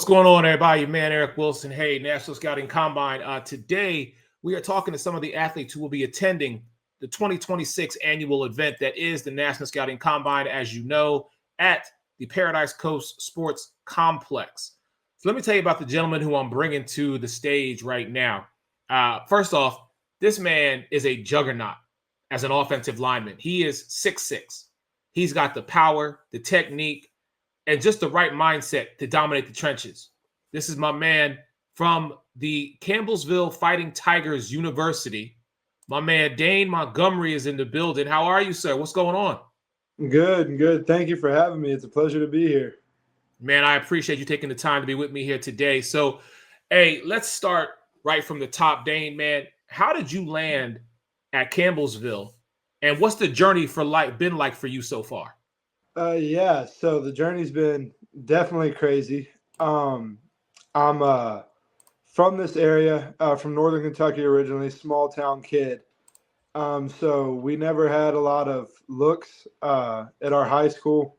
What's going on, everybody? Your man, Eric Wilson. Hey, National Scouting Combine. Today, we are talking to some of the athletes who will be attending the 2026 annual event that is the National Scouting Combine, as you know, at the Paradise Coast Sports Complex. So let me tell you about the gentleman who I'm bringing to the stage right now. First off, this man is a juggernaut as an offensive lineman. He is 6'6". He's got the power, the technique, and just the right mindset to dominate the trenches. This is my man from the Campbellsville Fighting Tigers University. My man, Dhane Montgomery, is in the building. How are you, sir? What's going on? Good. Thank you for having me. It's a pleasure to be here. Man, I appreciate you taking the time to be with me here today. So, hey, let's start right from the top. Dhane, man, how did you land at Campbellsville, and what's the journey been like for you so far? So the journey's been definitely crazy. I'm from this area, from Northern Kentucky originally, small town kid. So we never had a lot of looks at our high school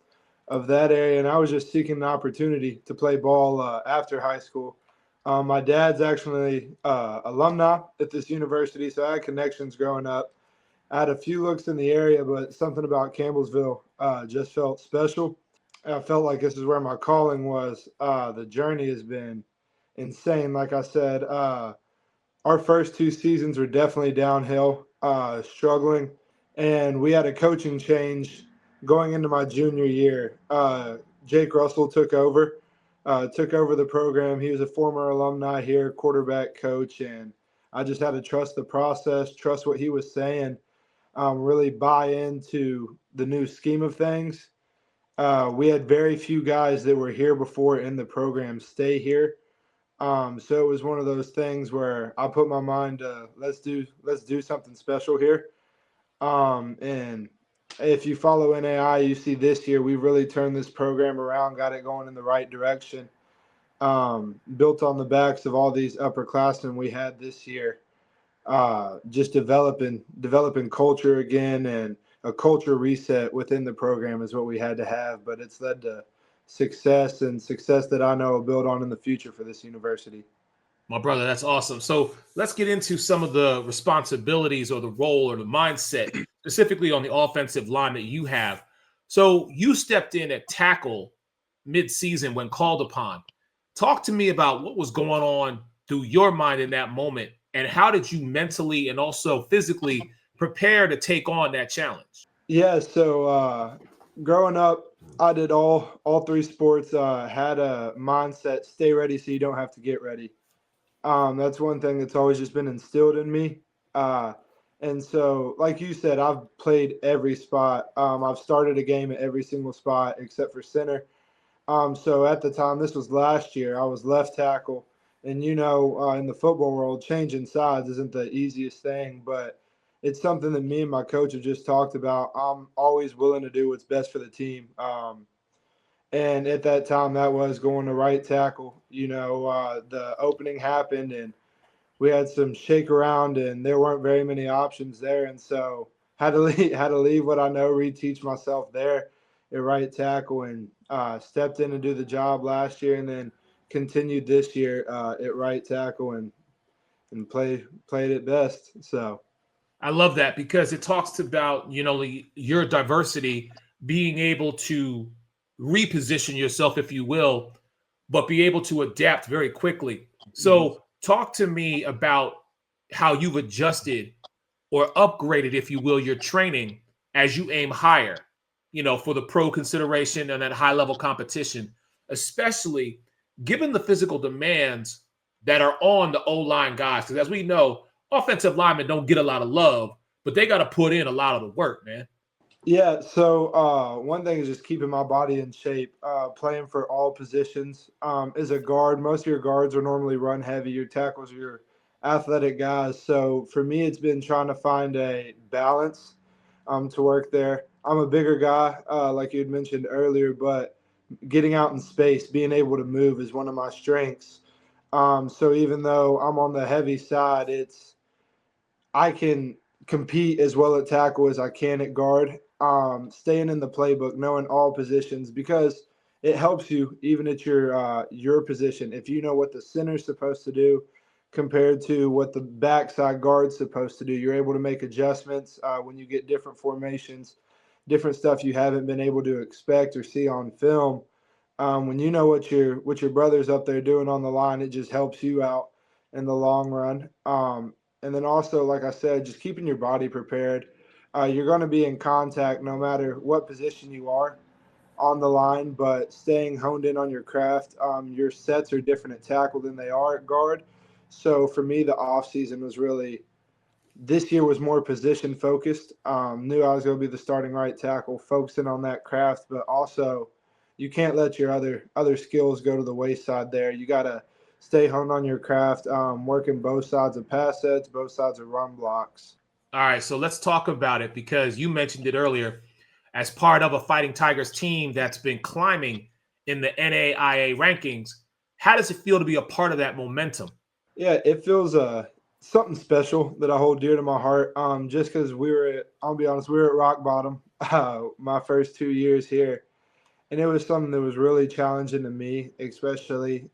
of that area, and I was just seeking an opportunity to play ball after high school. My dad's actually alumni at this university, so I had connections growing up. I had a few looks in the area, but something about Campbellsville just felt special. I felt like this is where my calling was. The journey has been insane. Like I said, our first two seasons were definitely downhill, struggling, and we had a coaching change going into my junior year. Jake Russell took over the program. He was a former alumni here, quarterback coach, and I just had to trust the process, trust what he was saying. Really buy into the new scheme of things. We had very few guys that were here before in the program stay here. So it was one of those things where I put my mind let's do something special here. And if you follow NAIA, you see this year we really turned this program around, got it going in the right direction. Built on the backs of all these upperclassmen we had this year. Just developing culture again, and a culture reset within the program is what we had to have, but it's led to success that I know will build on in the future for this university. My brother, that's awesome. So let's get into some of the responsibilities or the role or the mindset specifically on the offensive line that you have. So you stepped in at tackle mid-season when called upon. Talk to me about what was going on through your mind in that moment, and how did you mentally and also physically prepare to take on that challenge? Yeah, so growing up, I did all three sports. Had a mindset: stay ready so you don't have to get ready. That's one thing that's always just been instilled in me. And so, like you said, I've played every spot. I've started a game at every single spot except for center. So at the time, this was last year, I was left tackle. And, in the football world, changing sides isn't the easiest thing, but it's something that me and my coach have just talked about. I'm always willing to do what's best for the team. And at that time, that was going to right tackle. The opening happened, and we had some shake around, and there weren't very many options there. And so had to leave what I know, reteach myself there at right tackle, and stepped in and do the job last year, and then continued this year at right tackle and played it best. So I love that because it talks about, your diversity, being able to reposition yourself, if you will, but be able to adapt very quickly. So talk to me about how you've adjusted or upgraded, if you will, your training as you aim higher, for the pro consideration and that high level competition, especially given the physical demands that are on the O-line guys. Because as we know, offensive linemen don't get a lot of love, but they got to put in a lot of the work, man. Yeah, so one thing is just keeping my body in shape, playing for all positions. As a guard, most of your guards are normally run heavy. Your tackles are your athletic guys. So for me, it's been trying to find a balance to work there. I'm a bigger guy, like you had mentioned earlier, but getting out in space, being able to move is one of my strengths. So even though I'm on the heavy side, I can compete as well at tackle as I can at guard. Staying in the playbook, knowing all positions, because it helps you even at your position. If you know what the center's supposed to do compared to what the backside guard's supposed to do, you're able to make adjustments when you get different formations, different stuff you haven't been able to expect or see on film. When you know what your brother's up there doing on the line, it just helps you out in the long run. And then also, like I said, just keeping your body prepared. You're going to be in contact no matter what position you are on the line, but staying honed in on your craft. Your sets are different at tackle than they are at guard. So for me, the off season was really, this year was more position focused. Knew I was going to be the starting right tackle, focusing on that craft, but also you can't let your other skills go to the wayside there. You got to stay honed on your craft, working both sides of pass sets, both sides of run blocks. All right, so let's talk about it because you mentioned it earlier. As part of a Fighting Tigers team that's been climbing in the NAIA rankings, how does it feel to be a part of that momentum? Yeah, it feels something special that I hold dear to my heart. Just because I'll be honest, we were at rock bottom my first 2 years here. And it was something that was really challenging to me, especially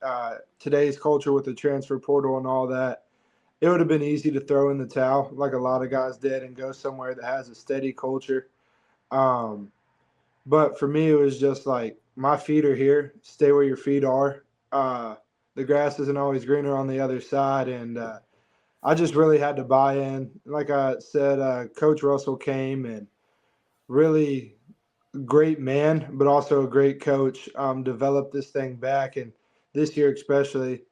today's culture with the transfer portal and all that. It would have been easy to throw in the towel like a lot of guys did and go somewhere that has a steady culture. But for me, it was just like, my feet are here. Stay where your feet are. The grass isn't always greener on the other side. And I just really had to buy in. Like I said, Coach Russell came and really great man, but also a great coach, developed this thing back. And this year especially,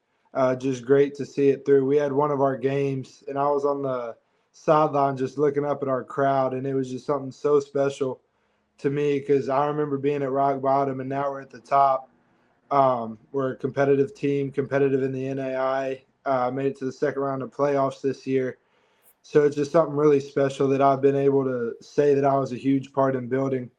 just great to see it through. We had one of our games, and I was on the sideline just looking up at our crowd, and it was just something so special to me because I remember being at rock bottom, and now we're at the top. We're a competitive team, competitive in the NAIA, made it to the second round of playoffs this year. So it's just something really special that I've been able to say that I was a huge part in building.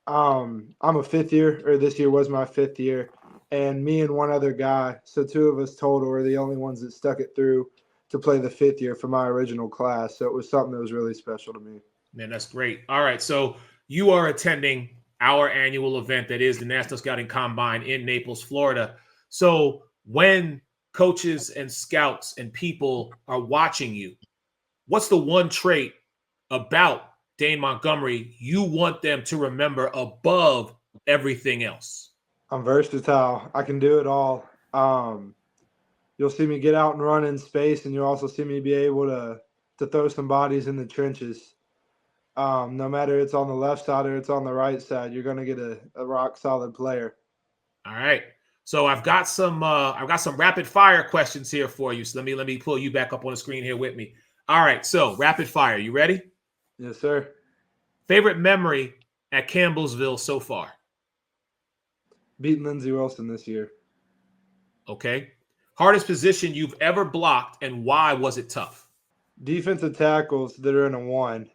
I'm a fifth year, or this year was my fifth year, and me and one other guy, so two of us total, are the only ones that stuck it through to play the fifth year for my original class. So it was something that was really special to me. Man, that's great. All right, so you are attending our annual event that is the National Scouting Combine in Naples, Florida. So when coaches and scouts and people are watching you, what's the one trait about Dhane Montgomery you want them to remember above everything else? I'm versatile. I can do it all. You'll see me get out and run in space, and you'll also see me be able to throw some bodies in the trenches. No matter it's on the left side or it's on the right side, you're going to get a rock solid player. All right. So I've got some rapid fire questions here for you. So let me pull you back up on the screen here with me. All right. So rapid fire. You ready? Yes, sir. Favorite memory at Campbellsville so far? Beating Lindsey Wilson this year. Okay. Hardest position you've ever blocked, and why was it tough? Defensive tackles that are in a one.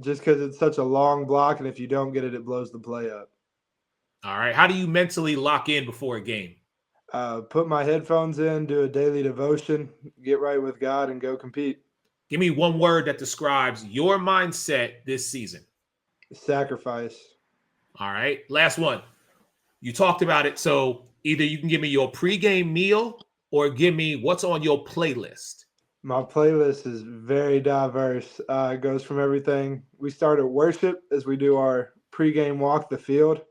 Just because it's such a long block, and if you don't get it, it blows the play up. All right. How do you mentally lock in before a game? Put my headphones in, do a daily devotion, get right with God, and go compete. Give me one word that describes your mindset this season. Sacrifice. All right. Last one. You talked about it. So either you can give me your pregame meal or give me what's on your playlist. My playlist is very diverse. It goes from everything. We start at worship as we do our pregame walk the field.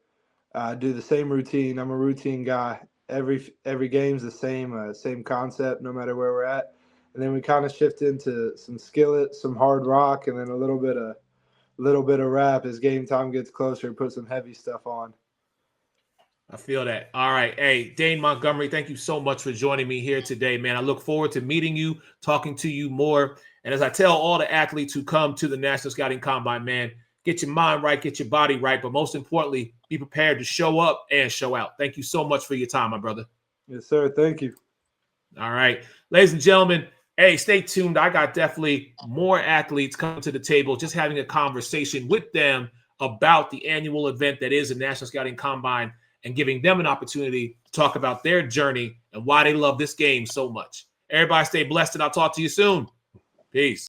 Do the same routine. I'm a routine guy. Every game's the same concept, no matter where we're at. And then we kind of shift into some skillet, some hard rock, and then a little bit of rap as game time gets closer. Put some heavy stuff on. I feel that. All right. Hey, Dhane Montgomery, thank you so much for joining me here today, man. I look forward to meeting you, talking to you more. And as I tell all the athletes who come to the National Scouting Combine, man, get your mind right, get your body right, but most importantly, be prepared to show up and show out. Thank you so much for your time, my brother. Yes, sir. Thank you. All right. Ladies and gentlemen, hey, stay tuned. I got definitely more athletes coming to the table, just having a conversation with them about the annual event that is the National Scouting Combine and giving them an opportunity to talk about their journey and why they love this game so much. Everybody stay blessed, and I'll talk to you soon. Peace.